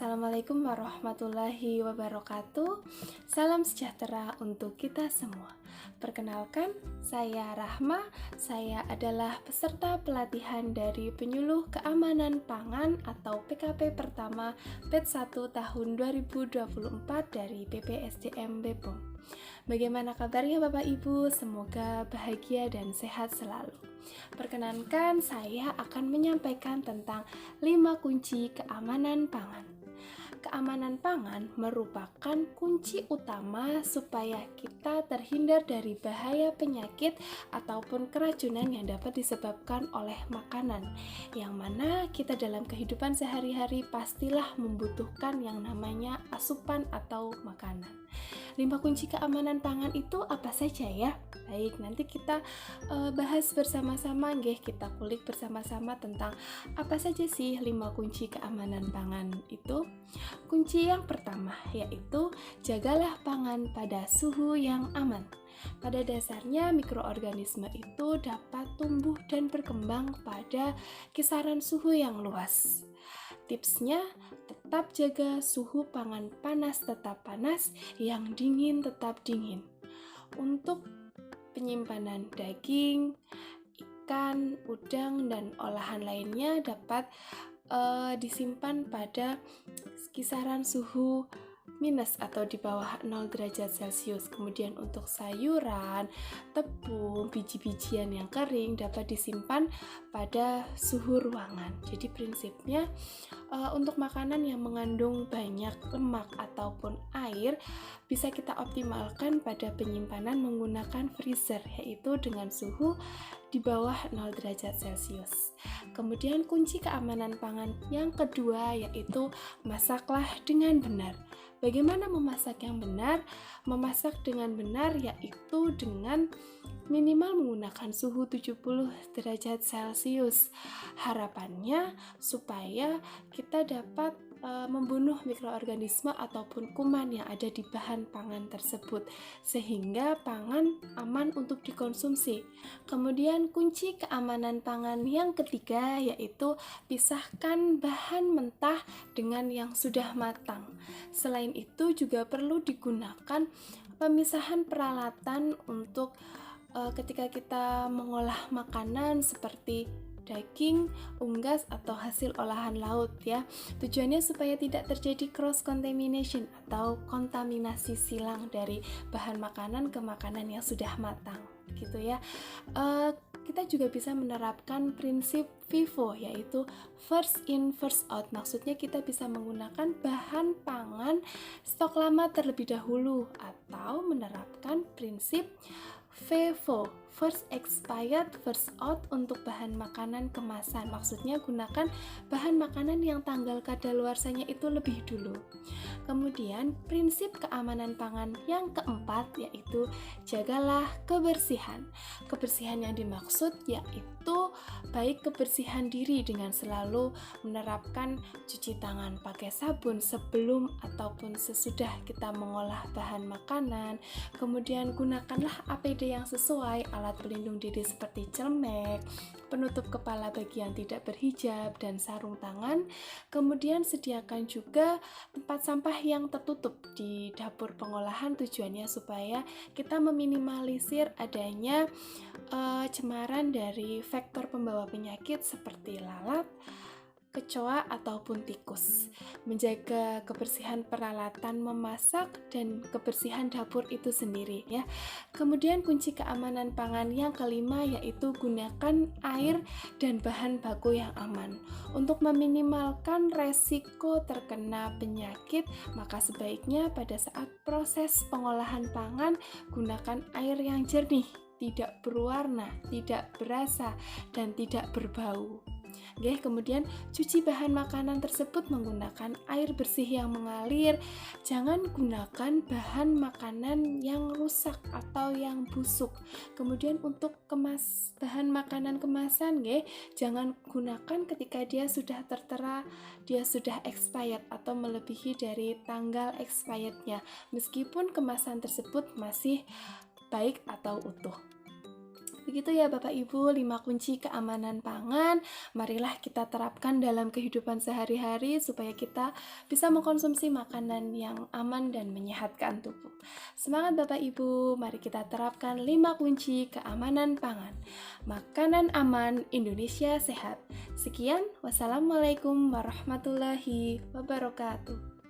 Assalamualaikum warahmatullahi wabarakatuh. Salam sejahtera untuk kita semua. Perkenalkan, saya Rahma. Saya adalah peserta pelatihan dari Penyuluh Keamanan Pangan atau PKP pertama batch 1 tahun 2024 dari PPSDM Bepom. Bagaimana kabarnya Bapak Ibu? Semoga bahagia dan sehat selalu. Perkenankan, saya akan menyampaikan tentang 5 kunci keamanan pangan. Keamanan pangan merupakan kunci utama supaya kita terhindar dari bahaya penyakit ataupun keracunan yang dapat disebabkan oleh makanan, yang mana kita dalam kehidupan sehari-hari pastilah membutuhkan yang namanya asupan atau makanan. 5 kunci keamanan pangan itu apa saja ya? Baik, nanti kita bahas bersama-sama, kita kulik bersama-sama tentang apa saja sih 5 kunci keamanan pangan itu. Kunci yang pertama yaitu jagalah pangan pada suhu yang aman. Pada dasarnya mikroorganisme itu dapat tumbuh dan berkembang pada kisaran suhu yang luas. Tipsnya, tetap jaga suhu pangan panas tetap panas, yang dingin tetap dingin. Untuk penyimpanan daging, ikan, udang, dan olahan lainnya dapat disimpan pada kisaran suhu minus atau di bawah 0 derajat Celcius. Kemudian untuk sayuran, tepung, biji-bijian yang kering dapat disimpan pada suhu ruangan. Jadi prinsipnya untuk makanan yang mengandung banyak lemak ataupun air bisa kita optimalkan pada penyimpanan menggunakan freezer, yaitu dengan suhu di bawah 0 derajat Celcius. Kemudian kunci keamanan pangan yang kedua yaitu masaklah dengan benar. Bagaimana memasak yang benar? Memasak dengan benar yaitu dengan minimal menggunakan suhu 70 derajat Celcius. Harapannya supaya kita dapat membunuh mikroorganisme ataupun kuman yang ada di bahan pangan tersebut sehingga pangan aman untuk dikonsumsi. Kemudian kunci keamanan pangan yang ketiga yaitu pisahkan bahan mentah dengan yang sudah matang. Selain itu juga perlu digunakan pemisahan peralatan untuk ketika kita mengolah makanan seperti daging, unggas, atau hasil olahan laut ya. Tujuannya supaya tidak terjadi cross contamination atau kontaminasi silang dari bahan makanan ke makanan yang sudah matang gitu ya. Kita juga bisa menerapkan prinsip FIFO yaitu first in first out. Maksudnya kita bisa menggunakan bahan pangan stok lama terlebih dahulu atau menerapkan prinsip FIFO, first expired first out untuk bahan makanan kemasan. Maksudnya gunakan bahan makanan yang tanggal kadaluarsanya itu lebih dulu. Kemudian prinsip keamanan pangan yang keempat yaitu jagalah kebersihan. Kebersihan yang dimaksud yaitu baik kebersihan diri dengan selalu menerapkan cuci tangan pakai sabun sebelum ataupun sesudah kita mengolah bahan makanan. Kemudian gunakanlah APD yang sesuai, alat pelindung diri seperti celemek, penutup kepala bagi yang tidak berhijab, dan sarung tangan. Kemudian sediakan juga tempat sampah yang tertutup di dapur pengolahan, tujuannya supaya kita meminimalisir adanya cemaran dari faktor pembawa penyakit seperti lalat, kecoa ataupun tikus. Menjaga kebersihan peralatan memasak dan kebersihan dapur itu sendiri ya. Kemudian kunci keamanan pangan yang kelima yaitu gunakan air dan bahan baku yang aman. Untuk meminimalkan resiko terkena penyakit, maka sebaiknya pada saat proses pengolahan pangan gunakan air yang jernih, tidak berwarna, tidak berasa, dan tidak berbau. Kemudian cuci bahan makanan tersebut menggunakan air bersih yang mengalir. Jangan gunakan bahan makanan yang rusak atau yang busuk. Kemudian untuk bahan makanan kemasan jangan gunakan ketika dia sudah tertera, dia sudah expired atau melebihi dari tanggal expirednya, meskipun kemasan tersebut masih baik atau utuh. Begitu ya Bapak Ibu, 5 kunci keamanan pangan. Marilah kita terapkan dalam kehidupan sehari-hari supaya kita bisa mengkonsumsi makanan yang aman dan menyehatkan tubuh. Semangat Bapak Ibu, mari kita terapkan 5 kunci keamanan pangan. Makanan aman, Indonesia sehat. Sekian, wassalamualaikum warahmatullahi wabarakatuh.